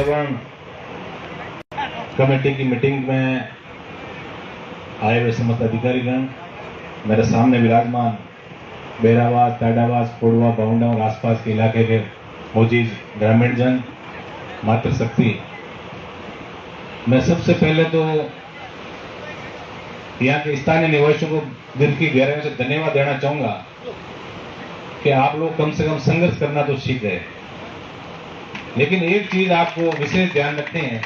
पर्यावरण कमेटी की मीटिंग में आए हुए समस्त अधिकारीगण, मेरे सामने विराजमान बेरावास, टाडावास, कोडवा, बाउंडा और आसपास के इलाके के मौजूद ग्रामीण जन, मातृशक्ति, मैं सबसे पहले तो यहाँ के स्थानीय निवासियों को दिल की गहराइयों से धन्यवाद देना चाहूंगा कि आप लोग कम से कम संघर्ष करना तो सीख गए। लेकिन एक चीज आपको विशेष ध्यान रखनी है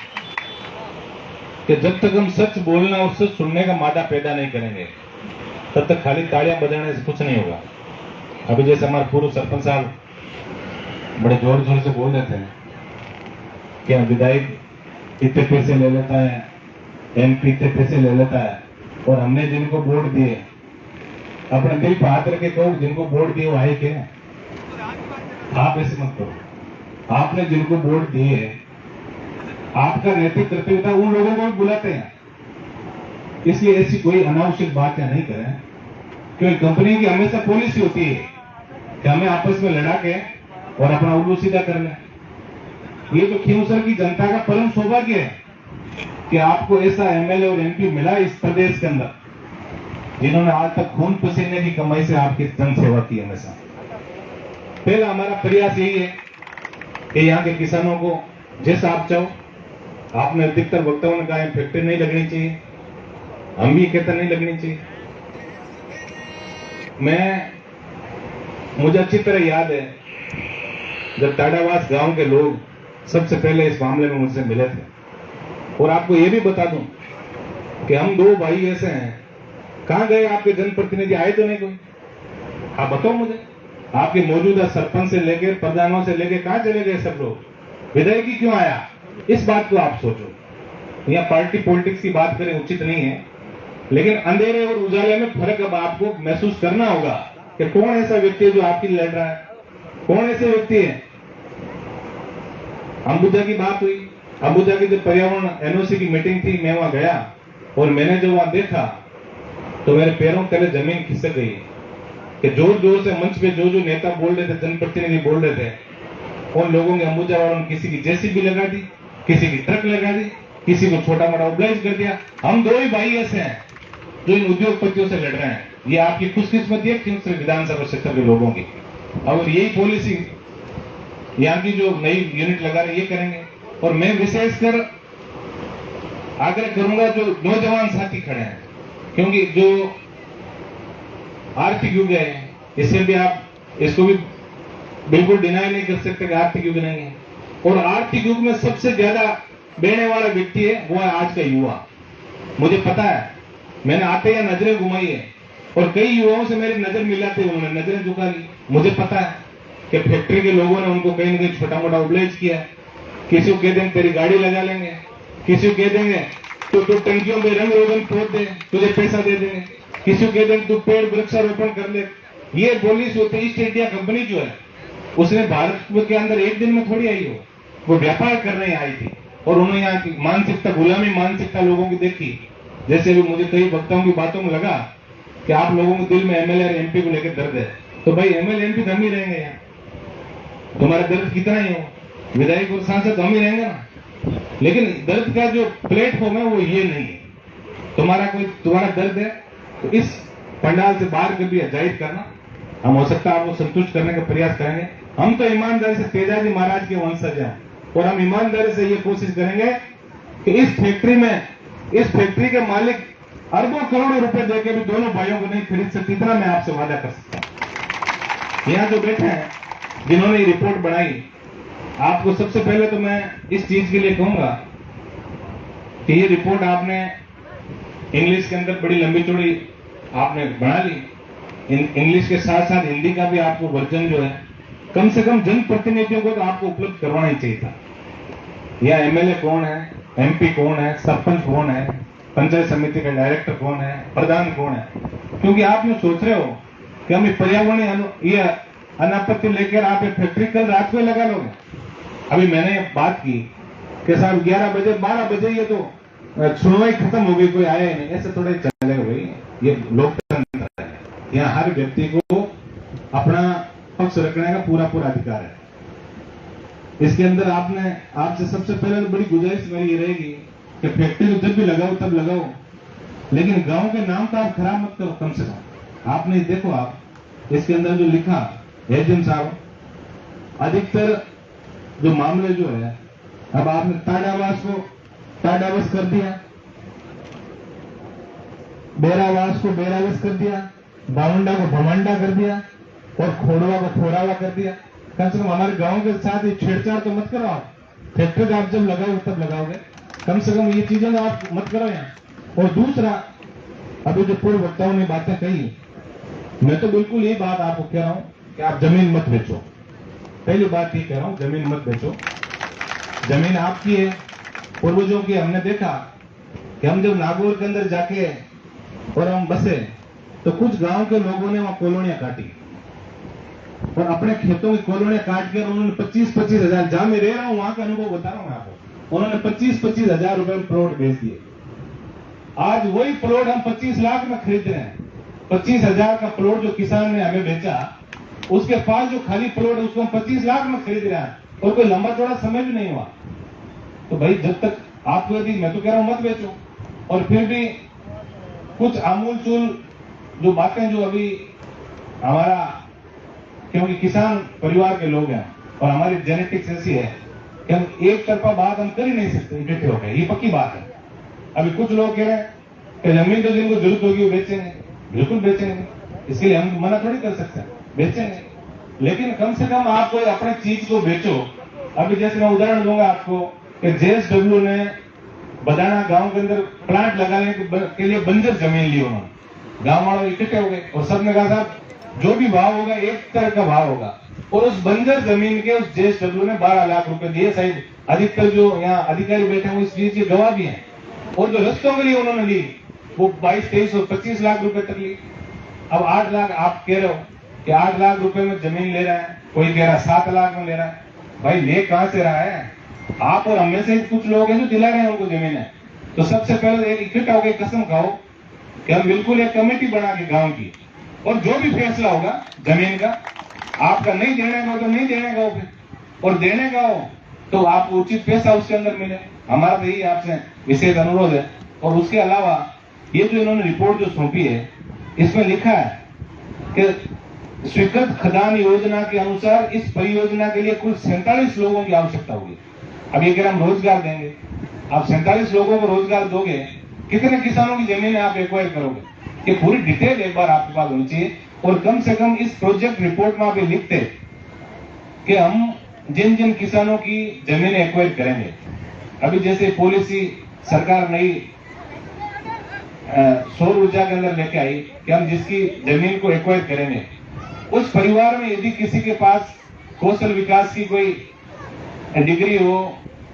कि जब तक हम सच बोलना और सच सुनने का मादा पैदा नहीं करेंगे, तब तक खाली तालियां बजाने से कुछ नहीं होगा। अभी जैसे हमारे पूर्व सरपंच साहब बड़े जोर जोर से बोल रहे थे कि विधायक इतने पैसे ले लेता है, एमपी इतने पैसे ले लेता है, और हमने जिनको वोट दिए, अपने दिल पर हाथ रखे कहो, जिनको वोट दिए वो आए क्या? आप ऐसे मत करो। आपने जिनको वोट दिए, आपका नैतिक कर्तव्य था, उन लोगों को भी बुलाते हैं। इसलिए ऐसी कोई अनावश्यक बात या नहीं करें, क्योंकि कंपनी की हमेशा पॉलिसी होती है कि हमें आपस में लड़ा के और अपना उल्लू सीधा कर लें। ये तो खींवसर की जनता का परम सौभाग्य है कि आपको ऐसा एमएलए और एमपी मिला इस प्रदेश के अंदर, जिन्होंने आज तक खून पसीने की कमाई से आपकी जन सेवा की। हमेशा पहला हमारा प्रयास यही है कि यहाँ के किसानों को जैसा आप चाहो, आपने अधिकतर वक्ताओं ने कहा फैक्ट्री नहीं लगनी चाहिए, हम भी कहते नहीं लगनी चाहिए। मुझे अच्छी तरह याद है जब टाडावास गांव के लोग सबसे पहले इस मामले में मुझसे मिले थे, और आपको यह भी बता दूं कि हम दो भाई ऐसे हैं, कहां गए आपके जनप्रतिनिधि? आए तो नहीं कोई? आप बताओ मुझे, आपके मौजूदा सरपंच से लेकर प्रधानों से लेकर कहां चले गए सब लोग? विधायक ही क्यों आया? इस बात को आप सोचो। यहाँ पार्टी पॉलिटिक्स की बात करें उचित नहीं है, लेकिन अंधेरे और उजाले में फर्क अब आपको महसूस करना होगा कि कौन ऐसा व्यक्ति है जो आपके लिए लड़ रहा है, कौन ऐसे व्यक्ति है। अंबुजा की बात हुई, अंबुजा की जो पर्यावरण एनओसी की मीटिंग थी, मैं वहां गया और मैंने जो वहां देखा तो मेरे पैरों तले जमीन खिसक गई कि जोर जोर से मंच पे जो जो नेता बोल रहे थे, जनप्रतिनिधि बोल रहे थे, उन लोगों ने अंबुजा वालों ने किसी की जेसीबी लगा दी, किसी की ट्रक लगा दी, किसी को छोटा मोटा ओब्लाइज कर दिया। हम दो ही भाई ऐसे हैं जो इन उद्योगपतियों से लड़ रहे हैं। ये आपकी खुशकिस्मती है खींवसर विधानसभा क्षेत्र के लोगों की। और यही पॉलिसी यहाँ की जो नई यूनिट लगा रहे ये करेंगे। और मैं विशेषकर आग्रह करूंगा जो नौजवान साथी खड़े हैं, क्योंकि जो आर्थिक युग है, इससे भी आप इसको भी बिल्कुल डिनाई नहीं कर सकते कि आर्थिक युग नहीं है। और आर्थिक युग में सबसे ज्यादा बेड़ने वाला व्यक्ति है वो है आज का युवा। मुझे पता है, मैंने आते या नजरें घुमाई है और कई युवाओं से मेरी नजर मिलाते उन्होंने नजरें झुका ली। मुझे पता है कि फैक्ट्री के लोगों ने उनको कहीं ना कहीं छोटा मोटा ओब्लाइज किया। किसी को कह देंगे तेरी गाड़ी लगा लेंगे, किसी को कह देंगे तो टंकियों में रंग रोगन पोत दे, तुझे पैसा दे देंगे, किसी को कह देंगे तू पेड़ वृक्षारोपण कर ले। ये पॉलिसी होती है। ईस्ट इंडिया कंपनी जो है उसने भारत के अंदर एक दिन में थोड़ी आई हो, वो व्यापार करने आई थी और उन्होंने यहाँ की मानसिकता, गुलामी मानसिकता लोगों की देखी। जैसे भी मुझे कई वक्ताओं की बातों में लगा कि आप लोगों के दिल में एमएलए और एमपी को लेकर दर्द है, तो भाई एमएलए एमपी हम ही रहेंगे यहाँ। तुम्हारा दर्द कितना ही हो, विधायक और सांसद हम ही रहेंगे ना। लेकिन दर्द का जो प्लेटफॉर्म है वो ये नहीं है। तुम्हारा दर्द है तो इस पंडाल से बाहर कभी जाहिर करना, हम हो सकता है आपको संतुष्ट करने का प्रयास करेंगे। हम तो ईमानदारी से तेजाजी महाराज के वंशज हैं और हम ईमानदारी से ये कोशिश करेंगे कि इस फैक्ट्री के मालिक अरबों करोड़ों रुपए देकर भी दोनों भाइयों को नहीं खरीद सकते, इतना मैं आपसे वादा कर सकता हूं। यहाँ जो बैठे हैं जिन्होंने ये रिपोर्ट बनाई, आपको सबसे पहले तो मैं इस चीज के लिए कहूंगा कि ये रिपोर्ट आपने इंग्लिश के अंदर बड़ी लंबी चौड़ी आपने बना ली। इंग्लिश के साथ साथ हिंदी का भी आपको वर्जन जो है कम से कम जनप्रतिनिधियों को तो आपको उपलब्ध करवाना ही चाहिए था। या एमएलए कौन है, एमपी कौन है, सरपंच कौन है, पंचायत समिति का डायरेक्टर कौन है, प्रधान कौन है। क्योंकि आप ये सोच रहे हो कि हम पर्यावरणीय अनापत्ति लेकर आप एक फैक्ट्री कल रात को लगा लोगे। अभी मैंने बात की कि साहब 11 बजे 12 बजे ये तो सुनवाई खत्म हो गई, कोई आया ही नहीं। ऐसे थोड़े चलेगा भाई, ये लोकतंत्र है। यहाँ हर व्यक्ति को अपना पक्ष रखने का पूरा अधिकार है। इसके अंदर आपसे सबसे पहले तो बड़ी गुजारिश मेरी ये रहेगी कि फैक्ट्री तो जब भी लगाओ तब लगाओ, लेकिन गांव के नाम तो आप खराब मत करो। कम से कम आपने देखो, आप इसके अंदर जो लिखा एजेंट साहब, अधिकतर जो मामले जो है, अब आपने टाडावास को टाडावास कर दिया, बेरावास को बेरावास कर दिया, बावंडा को भमंडा कर दिया और खोड़वा को खोड़ावा कर दिया। कम से कम हमारे गांव के साथ ये छेड़छाड़ तो मत करो आप। फैक्ट्री आप जब लगाओगे तब लगाओगे, कम से कम ये चीजें तो आप मत करो यहाँ। और दूसरा, अभी जो पूर्व वक्ताओं ने बातें कही, मैं तो बिल्कुल ये बात आपको कह रहा हूं कि आप जमीन मत बेचो। पहली बात ये कह रहा हूं, जमीन मत बेचो। जमीन आपकी है, पूर्वजों की। हमने देखा कि हम जब नागौर के अंदर जाके और हम बसे तो कुछ गांव के लोगों ने वहां कॉलोनियां काटी और अपने खेतों की कॉलोनियां काट कर उन्होंने 25-25 हजार, जहां मैं रह रहा हूं वहां का अनुभव बता रहा हूं मैं आपको, उन्होंने 25-25 हजार रुपए में प्लॉट बेच दिए। आज वही प्लॉट हम 25 लाख में खरीद रहे हैं। 25 हजार का प्लॉट जो किसान ने हमें बेचा, उसके पास जो खाली प्लॉट है उसको हम 25 लाख में खरीद रहे हैं और कोई लंबा चौड़ा समय भी नहीं हुआ। तो भाई जब तक आपको, यदि मैं तो कह रहा हूं मत बेचो, और फिर भी कुछ आमूल चूल जो बातें जो अभी हमारा, क्योंकि किसान परिवार के लोग हैं और हमारी जेनेटिक्स ऐसी है कि हम एक तरफा बात हम कर ही नहीं सकते इकट्ठे होकर, ये पक्की बात है। अभी कुछ लोग कह रहे हैं कि जमीन तो जिनको जरूरत होगी वो बेचेंगे, बिल्कुल बेचेंगे, इसके लिए हम मना थोड़ी कर सकते हैं, बेचेंगे। लेकिन कम से कम आप कोई अपने चीज को बेचो। अभी जैसे मैं उदाहरण दूंगा आपको कि JSW ने बदाना गांव के अंदर प्लांट लगाने के लिए बंजर जमीन ली उन्होंने, गांव वालों इकट्ठे हो गए और सबने कहा साहब जो भी भाव होगा एक तरह का भाव होगा, और उस बंजर जमीन के उस JSW ने 12 लाख रुपए दिए। शायद अधिकतर जो यहाँ अधिकारी बैठे हैं इस चीज के गवाह भी हैं। और जो रस्तों के लिए उन्होंने ली वो 22, 23 और 25 लाख रुपए तक ली। अब 8 लाख आप कह रहे हो कि 8 लाख रुपए में जमीन ले रहा है, कोई कह रहा है 7 लाख में ले रहा है। भाई ले कहां से रहा है? आप और हमें से कुछ लोग हैं जो दिला रहे हैं उनको जमीन है। तो सबसे पहले एक इकट्ठा होकर कसम खाओ कि हम बिल्कुल एक कमेटी बना के गांव की, और जो भी फैसला होगा जमीन का, आपका नहीं देने का हो तो नहीं देने का हो, और देने का हो तो आपको उचित पैसा उसके अंदर मिले। हमारा तो यही आपसे विशेष अनुरोध है। और उसके अलावा ये जो इन्होंने रिपोर्ट जो सौंपी है, इसमें लिखा है कि स्वीकृत खदान योजना के अनुसार इस परियोजना के लिए कुल 47 लोगों की आवश्यकता होगी। अब ये कह रहे हम रोजगार देंगे, आप 47 लोगों को रोजगार दोगे, कितने किसानों की जमीन आप एक्वायर करोगे? ये पूरी डिटेल एक बार आपके पास होनी चाहिए। और कम से कम इस प्रोजेक्ट रिपोर्ट में आप ये लिखते कि हम जिन जिन किसानों की जमीन एक्वायर करेंगे, अभी जैसे पॉलिसी सरकार नई सौर ऊर्जा के अंदर लेके आई कि हम जिसकी जमीन को एक्वायर करेंगे, उस परिवार में यदि किसी के पास कौशल विकास की कोई डिग्री हो,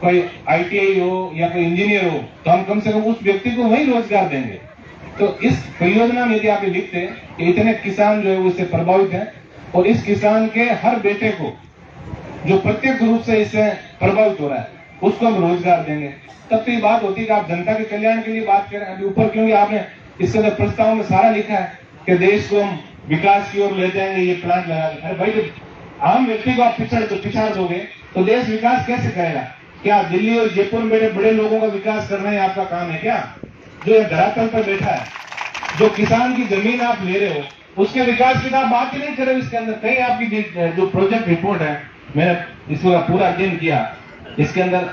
कोई ITI हो या कोई इंजीनियर हो, तो हम कम से कम उस व्यक्ति को वही रोजगार देंगे। तो इस परियोजना में यदि आप लिखते हैं कि इतने किसान जो है वो इससे प्रभावित हैं, और इस किसान के हर बेटे को जो प्रत्यक्ष रूप से इससे प्रभावित हो रहा है उसको हम रोजगार देंगे, तब तो ये बात होती है कि आप जनता के कल्याण के लिए बात करें। अभी ऊपर क्योंकि आपने इसके अंदर प्रस्ताव में सारा लिखा है कि देश को हम विकास की ओर ले जाएंगे, ये प्लांट लगा। अरे भाई, जब आम व्यक्ति को आप पिछाड़ दोगे तो देश विकास कैसे करेगा? क्या दिल्ली और जयपुर में बैठे बड़े लोगों का विकास करना ही आपका काम है क्या? जो ये धरातल पर बैठा है, जो किसान की जमीन आप ले रहे हो, उसके विकास की आप बात ही नहीं कर रहे हो। इसके अंदर कहीं आपकी जो प्रोजेक्ट रिपोर्ट है, मैंने इसका पूरा अध्ययन किया, इसके अंदर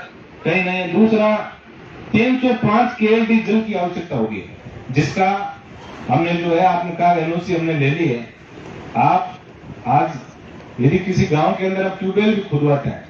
कहीं नहीं। दूसरा, 305 KLD जल की आवश्यकता होगी, जिसका हमने जो है आपने कहा NOC हमने ले ली है। आप आज यदि किसी गांव के अंदर आप ट्यूबवेल भी खुदवाते हैं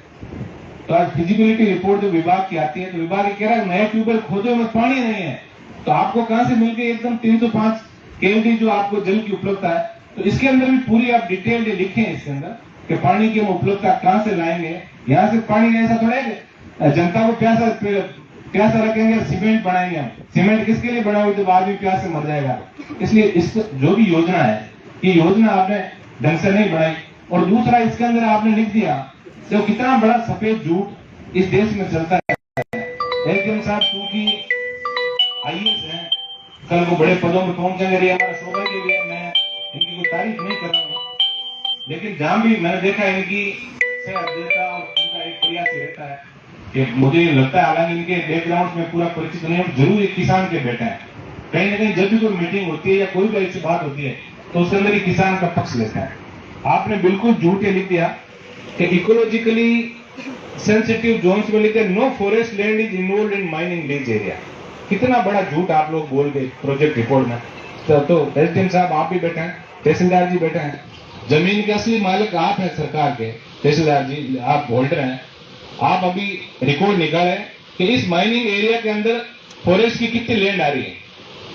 तो आज फिजिबिलिटी रिपोर्ट जो विभाग की आती है तो विभाग कह रहा है नया ट्यूबवेल खोदो में पानी नहीं है, तो आपको कहां से मिल गई एकदम 305 KLD जो आपको जल की उपलब्धता है। तो इसके अंदर भी पूरी आप डिटेल लिखे हैं इसके अंदर कि पानी की हम उपलब्धता कहां से लाएंगे। यहां से पानी ऐसा थोड़ा है जनता को प्यासा रखेंगे, सीमेंट बनाएंगे हम। सीमेंट किसके लिए बनाओगे जब आदमी प्यास से मर जाएगा? इसलिए इस जो भी योजना है, ये योजना आपने ढंग से नहीं बनाई। और दूसरा, इसके अंदर आपने लिख दिया तो कितना बड़ा सफेद झूठ इस देश में चलता है। एसडीएम साहब क्योंकि IAS है, कल वो बड़े पदों में पहुंचेंगे, हमारा सौभाग्य भी है, मैं इनकी कोई तारीफ नहीं कर रहा हूँ, लेकिन जहां भी मैंने देखा इनकी से अध्यक्षता और इनका एक प्रयास रहता है कि मुझे लगता है, हालांकि इनके बैकग्राउंड में पूरा परिचित नहीं है, जरूर एक किसान के बेटे हैं। कहीं ना कहीं जब भी कोई मीटिंग होती है या कोई भी ऐसी बात होती है तो उसके अंदर किसान का पक्ष लेता है। आपने बिल्कुल झूठ ये लिख दिया कि इकोलॉजिकली सेंसिटिव जोन्स में लिखे no forest land is involve in mining lease area. कितना बड़ा झूठ आप लोग बोल गए प्रोजेक्ट रिपोर्ट में। तो एसडीएम साहब आप भी बैठे हैं, तहसीलदार जी बैठे हैं, जमीन के असली मालिक आप हैं सरकार के, तहसीलदार जी आप होल्डर हैं। आप अभी रिकॉर्ड निकाले कि इस माइनिंग एरिया के अंदर फॉरेस्ट की कितनी लैंड आ रही है,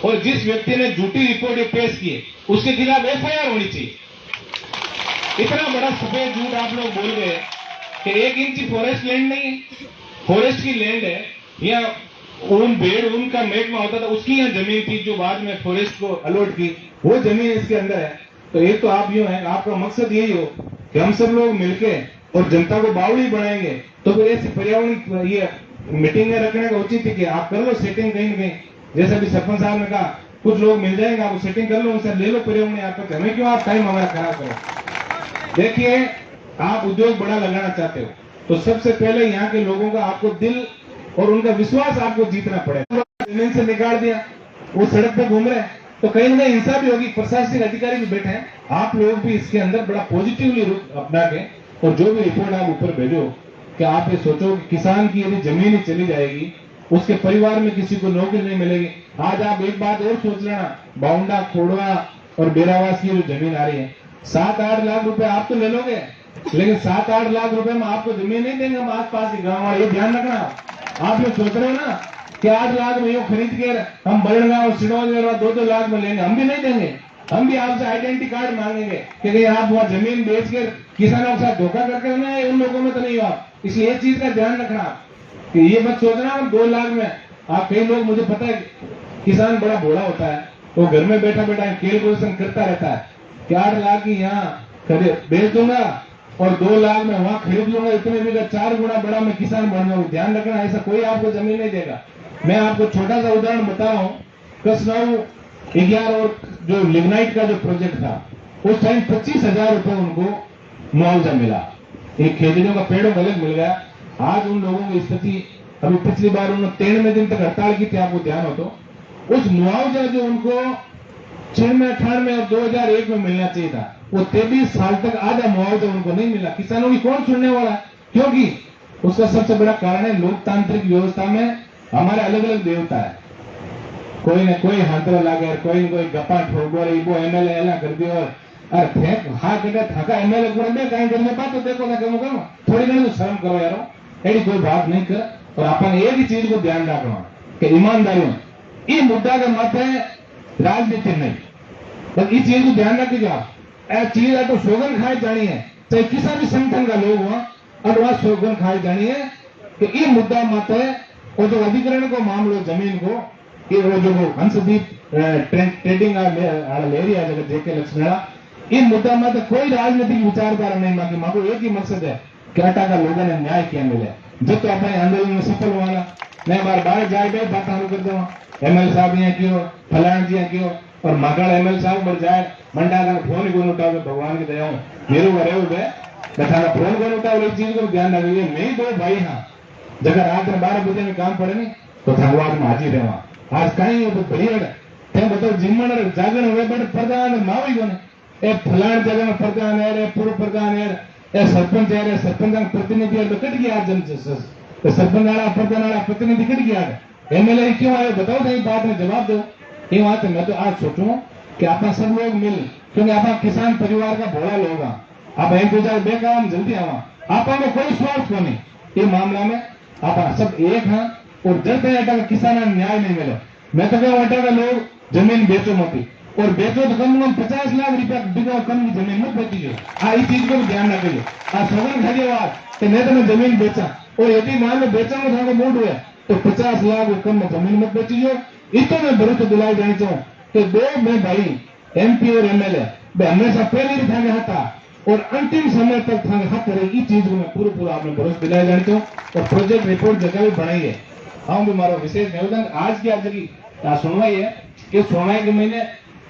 और जिस व्यक्ति ने झूठी रिपोर्ट पेश की उसके खिलाफ एफआईआर होनी चाहिए। इतना बड़ा सफेद झूठ आप लोग बोल गए कि 1 इंच फॉरेस्ट लैंड नहीं है, फॉरेस्ट की लैंड है। या ऊन भेड़ ऊन का महकमा होता था, उसकी यहाँ जमीन थी जो बाद में फॉरेस्ट को अलॉट की, वो जमीन इसके अंदर है। तो एक तो आप यूं है, आपका मकसद यही हो कि हम सब लोग मिलके और जनता को बावड़ी बनाएंगे, तो फिर ऐसी पर्यावरण ये मीटिंगें रखने का उचित है कि आप कर लो सेटिंग कहीं ना कहीं। जैसे भी सरपंच साहब ने कहा कुछ लोग मिल जाएंगे, आप सेटिंग कर लो, उनसे ले लो पर्यावरण यहाँ पर, हमें क्यों आप टाइम हमारा खराब करो। देखिए, आप उद्योग बड़ा लगाना चाहते हो तो सबसे पहले यहाँ के लोगों का आपको दिल और उनका विश्वास आपको जीतना पड़ेगा। जमीन से निकाल दिया, वो सड़क पे घूम रहे हैं, तो कहीं ना कहीं हिंसा भी होगी। प्रशासनिक अधिकारी भी बैठे हैं, आप लोग भी इसके अंदर बड़ा पॉजिटिवली रुख अपना के, और जो भी रिपोर्ट आप ऊपर भेजो कि आप ये सोचो कि किसान की यदि जमीन ही चली जाएगी, उसके परिवार में किसी को नौकरी नहीं मिलेगी। आज आप एक बात और सोच लेना, बाउंडा खोड़वा और बेरावास की जो जमीन आ रही है, 7-8 लाख रुपए आप तो ले लोगे, लेकिन 7-8 लाख रुपए में आपको जमीन नहीं देंगे हम आस पास के गाँव वाले। ये ध्यान रखना। आप ये सोच रहे हो ना कि 8 लाख में यो खरीद के हम बड़गांव और सिडौल 2-2 लाख में लेंगे, हम भी नहीं देंगे। हम भी आपसे आइडेंटिटी कार्ड मांगेंगे कि आप वहां जमीन बेच कर किसानों के साथ धोखा करके उन लोगों में तो नहीं हो आप। इसलिए इस चीज का ध्यान रखना कि ये मत सोचना हम 2 लाख में। आप कई लोग, मुझे पता है किसान बड़ा भोला होता है, वो घर में बैठा बैठा कैलकुलेशन करता रहता है कि 8 लाख की यहाँ बेच दूंगा और 2 लाख में वहां खरीद लूंगा, इतने भी 4 गुना बड़ा मैं किसान बन जाऊंगा। ध्यान रखना, ऐसा कोई आपको जमीन नहीं देगा। मैं आपको छोटा सा उदाहरण बता रहा हूँ। कसनाऊ 11 और जो लिग्नाइट का जो प्रोजेक्ट था, उस टाइम 25,000 रुपए उनको मुआवजा मिला। एक खेजड़ियों का पेड़ों का अलग मिल गया। आज उन लोगों की स्थिति, अभी पिछली बार उन्होंने 93 दिन तक हड़ताल की थी, आपको ध्यान हो तो, उस मुआवजा जो उनको 6 में 18 में और 2001 में मिलना चाहिए था, वो 23 साल तक आधा मुआवजा उनको नहीं मिला। किसानों की कौन सुनने वाला है? क्योंकि उसका सबसे बड़ा कारण है लोकतांत्रिक व्यवस्था में हमारे अलग अलग देवता है। कोई ने कोई हाथों लागे, कोई न कोई गप्पा ठोको, वो एमएलए एला कर दियो, अरे फेंक हाथ के थका एमएलए को मैं कहीं करने पात तो देखो ना कम करो, थोड़ी घणी तो शर्म करो यारो, एडी कोई बात नहीं कर। और अपन एक ही चीज को ध्यान रखना कि ईमानदारी ये मुद्दा के माथे राजनीति नहीं, बस इस चीज को ध्यान रखिए। आप चीज तो सोगन खाई जानी है, चाहे किसी भी संगठन का लोग हुआ और वहां सोगन खाई जानी है कि ये मुद्दा माथे और जो अधिग्रहण को मामलो जमीन को, ये वो जो हंसदीप ट्रेडिंग एरिया जगह जेके लक्ष्मणा, इन मुद्दा में तो कोई राजनीतिक विचारधारा नहीं मांगी। मांगो एक ही मकसद है कि अटा का लोगों ने न्याय क्या मिले। जब तो अपने आंदोलन में सफल हुआ मैं बार बार जाए गए बात चालू कर दूंगा, एमएल साहब यहाँ क्यों, फलान जी क्यों, और मगड़ एमएल साहब बढ़ जाए मंडा का फोन को उठाओगे, भगवान की दया मेरे को रहे हुए बताना फोन को उठाओ। एक चीज को ध्यान रखिए, मैं 2 भाई हाँ जगह रात में 12 बजे में काम पड़े नहीं तो थंगवाद में हाजिर रहे। आज कहीं तो बढ़िया बताओ जिम्मन जागरण हुए बट प्रधान मावी को ए फलान जगह में प्रधान है रे, पूर्व प्रधान है रे, सरपंच है रे, सरपंच प्रतिनिधि है तो कट गया जन सरपंच आड़ा प्रधान आड़ा प्रतिनिधि कट गया। एमएलए क्यों आए बताओ, सही बात में जवाब दो। ये बात है। मैं तो आज सोचूं कि आप सब लोग मिल, क्योंकि आप किसान परिवार का भोला लोग आप 1-2 बेकाम जल्दी आवा, आप में कोई स्वार्थ को नहीं। ये मामला में आप सब एक हैं और जब अटा का किसान न्याय नहीं मिले, मैं तो कहूँ अटा का लोग जमीन बेचो मती, और बेचो तो कम से कम 50 लाख रुपया बिका कम की जमीन मत बेची। इस चीज को भी ध्यान रखिए। सौगन खाइए बात कि नहीं तो मैं जमीन बेचा, और यदि मान लो बेचा में थोड़ा मूड हुआ तो 50 लाख कम में जमीन मत बेची। इतो मैं भरोसा दिलाई जानी चाहूँ कि 2 में भाई एमपी और एमएलए हमेशा पहले भी थाने था और अंतिम समय तक थाने हाथ करेगी। चीज को मैं पूरा आपने भरोसा दिलाई जानी चाहूँ। और प्रोजेक्ट रिपोर्ट जगह भी बनाई है। हाँ भी मारो विशेष निवेदन आज की आज की सुनवाई है कि सुनवाई के महीने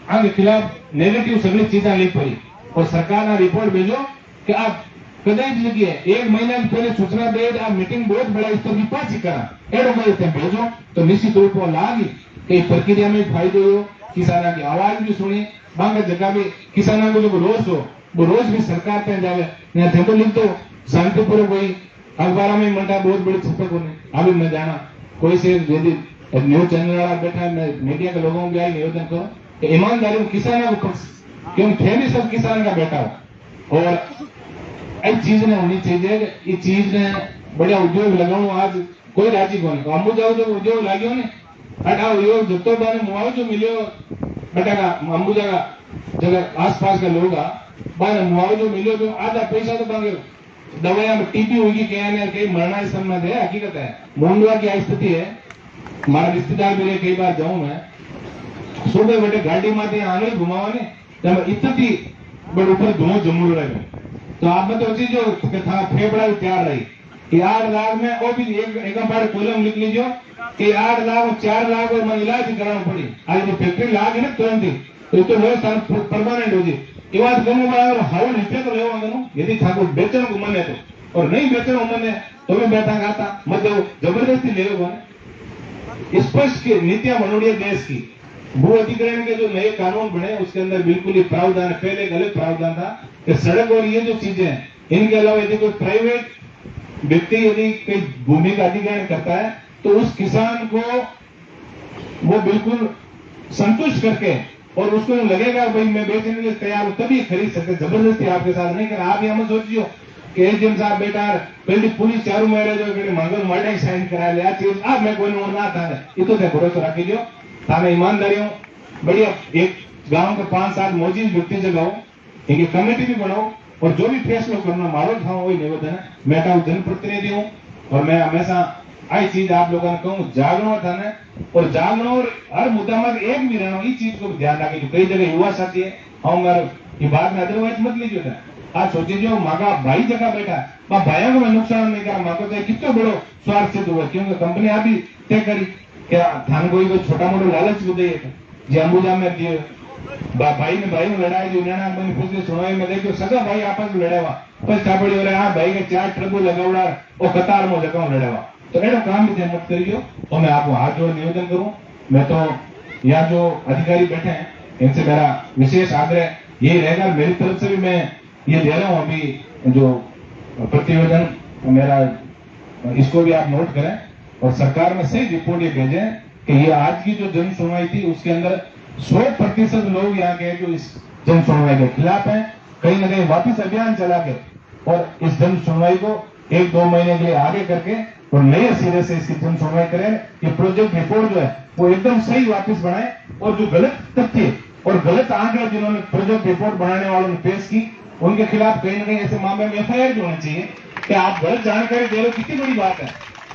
आगे खिलाफ नेगेटिव सभी चीजें लिख पड़ी और सरकार ने रिपोर्ट भेजो कि आप कदाई ज लगी है 1 महीना पहले सूचना दे आ मीटिंग बहुत बड़ा स्तर की पाची करा एडो मैं भेजो तो निश्चित रूप में लागी कि प्रक्रिया में फायदो हो किसाना की आवाज भी सुनी बांगा जगह भी किसाना को जो रोज हो वो रोज भी सरकार पे जावे यहाँ थे तो लिख दो शांतिपूर्वक कोई अखबार में मंडा बहुत बड़ी छपक होने अभी मैं जाना कोई से यदि न्यूज चैनल वाला बैठा है मैं मीडिया के लोगों को निवेदन करो कि ईमानदारी में किसानों को पक्ष क्योंकि थे भी सब किसान का बैठा हो और एक चीज ने होनी चाहिए कि ये चीज ने बढ़िया उद्योग लगाऊ आज कोई राजी को नहीं अम्बू जाओ जो उद्योग लाग्यो ने अटा उद्योग जितो बारे मुआवजो मिलियो बटाका अंबुजा का जगह आसपास के लोग बारे मुआवजो मिलियो तो आधा पैसा तो मांगे दवाइयां टीबी होगी कहीं मरना इस समय है हकीकत है मुंडवा की स्थिति है हमारा रिश्तेदार मेरे कई बार जाऊं मैं सुबह बेटे गाड़ी में आने घुमावा ने इतनी बड़े ऊपर धुआं जमूर रहे तो आप में तो अच्छी जो था फेफड़ा तैयार रही कि 8 लाख में वो भी एक बार कॉलम लिख लीजिए कि 8 लाख 4 लाख और मैं इलाज कराना पड़ी आज जो फैक्ट्री लाग है ना तुरंत ही तो व्यवस्था परमानेंट हो जाए ये बात कहूँ मैं हाउ रुपये तो लेवा मांगनो यदि ठाकुर बेचन को मन है तो और नहीं बेचन मन है तो मैं बैठा खाता मतलब जबरदस्ती ले स्पष्ट की नीतियां बनोड़ी देश की भू अधिग्रहण के जो नए कानून बने उसके अंदर बिल्कुल ही प्रावधान पहले गलत प्रावधान था कि सड़क और ये जो चीजें हैं इनके अलावा यदि कोई प्राइवेट व्यक्ति यदि कोई भूमि का अधिग्रहण करता है तो उस किसान को वो बिल्कुल संतुष्ट करके और उसको लगेगा भाई मैं बेचने के लिए तैयार हूं तभी खरीद सकते जबरदस्ती आपके साथ नहीं कर आप यहाँ मत सोचियो कि एसडीएम साहब बेटा पहली पुलिस चारू मेरे जो मंगल मर्डे साइन करा लिया चीज अब मैं कोई ना था ये तो भरोसा रखी दो थाने ईमानदारी बढ़िया एक गांव के 5-7 मौजूद व्यक्ति जगाओ एक कमेटी भी बनाओ और जो भी फैसला करना मारो था वही निवेदन है मैं कहूँ जनप्रतिनिधि हूँ और मैं हमेशा आई चीज आप लोगों ने कहूँ जागना था ना और जागना और हर मुद्दा में एक भी रहना इस चीज को ध्यान रखे जो कई जगह युवा साथी है हम ये बात में अदरवाइज मत लीजिए था आज सोचिए जो मागा भाई जगह बैठा भाइयों को मैं नुकसान नहीं करा माँ को चाहे कितना बड़ो स्वार्थ सिद्ध हुआ क्योंकि कंपनी अभी तय करी क्या थान कोई छोटा मोटो लालच भी दे जे अंबुजा में दिए भाई में लड़ाई जो न्याणा बनी पूछते सुनाई में देखो सगा भाई आपस में लड़ेवा बस चापड़ी वाले हाँ भाई के 4 ट्रको लगावड़ा और कतार में जगह लड़ेवा तो एडो काम भी मत करियो और मैं आपको हाथ जोड़ निवेदन करूं मैं तो यहाँ जो अधिकारी बैठे हैं इनसे मेरा विशेष आग्रह यही रहेगा मेरी तरफ से भी मैं ये दे रहा हूँ अभी जो प्रतिवेदन मेरा इसको भी आप नोट करें और सरकार में सही रिपोर्ट ये भेजें कि ये आज की जो जन सुनवाई थी उसके अंदर 100% लोग यहाँ के जो इस जन सुनवाई के खिलाफ हैं कहीं ना कहीं वापस अभियान चला के और इस जन सुनवाई को 1-2 महीने के लिए आगे करके और नए सिरे से इसकी जन सुनवाई करें ये प्रोजेक्ट रिपोर्ट जो है वो एकदम सही वापस बनाए और जो गलत तथ्य और गलत आंकड़े जिन्होंने प्रोजेक्ट रिपोर्ट बनाने वालों ने पेश की उनके खिलाफ कहीं ना कहीं ऐसे मामले में FIR भी होनी चाहिए कि आप गलत जानकारी दे रहे हो कितनी बड़ी बात है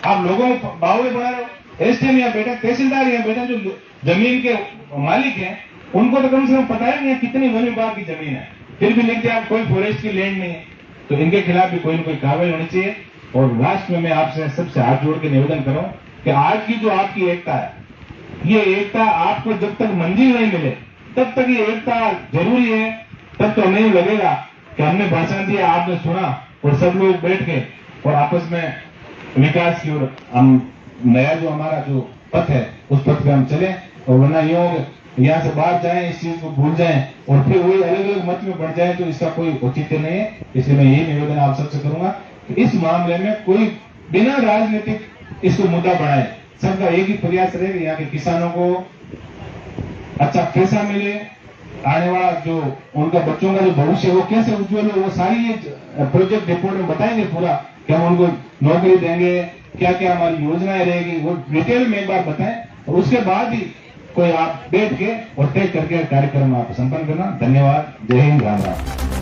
आप लोगों को बाहुबली बना रहे हो एसडीएम यहाँ बैठा तहसीलदार यहाँ बैठा जो जमीन के मालिक हैं उनको तो कम से कम पता है नहीं कितनी वन विभाग की जमीन है फिर भी लिखते आप कोई फॉरेस्ट की लैंड नहीं है तो इनके खिलाफ भी कोई ना कोई कार्रवाई होनी चाहिए और लास्ट में मैं आपसे सबसे हाथ जोड़ के निवेदन करूं कि आज की जो आपकी एकता है ये एकता आपको जब तक मंजिल नहीं मिले तब तक ये एकता जरूरी है तब तो नहीं लगेगा कि हमने भाषण दिया आपने सुना और सब लोग बैठ के और आपस में विकास की ओर हम नया जो हमारा जो पथ है उस पथ पे हम चले और वरना यहाँ से बाहर जाएं इस चीज को भूल जाएं और फिर वही अलग अलग मत में बढ़ जाए तो इसका कोई औचित्य नहीं है इसलिए मैं यही निवेदन आप सबसे करूंगा कि इस मामले में कोई बिना राजनीतिक इसको मुद्दा बनाए सबका एक ही प्रयास रहे यहाँ के किसानों को अच्छा पैसा मिले आने वाला जो उनका बच्चों का जो भविष्य वो कैसे उज्जवल हो वो सारी ये प्रोजेक्ट रिपोर्ट में बताएंगे पूरा कि हम उनको नौकरी देंगे क्या क्या हमारी योजनाएं रहेगी वो डिटेल में एक बार बताएं और उसके बाद ही कोई आप बैठ के और तय करके कार्यक्रम आप संपन्न करना। धन्यवाद। जय हिंद। राम राम।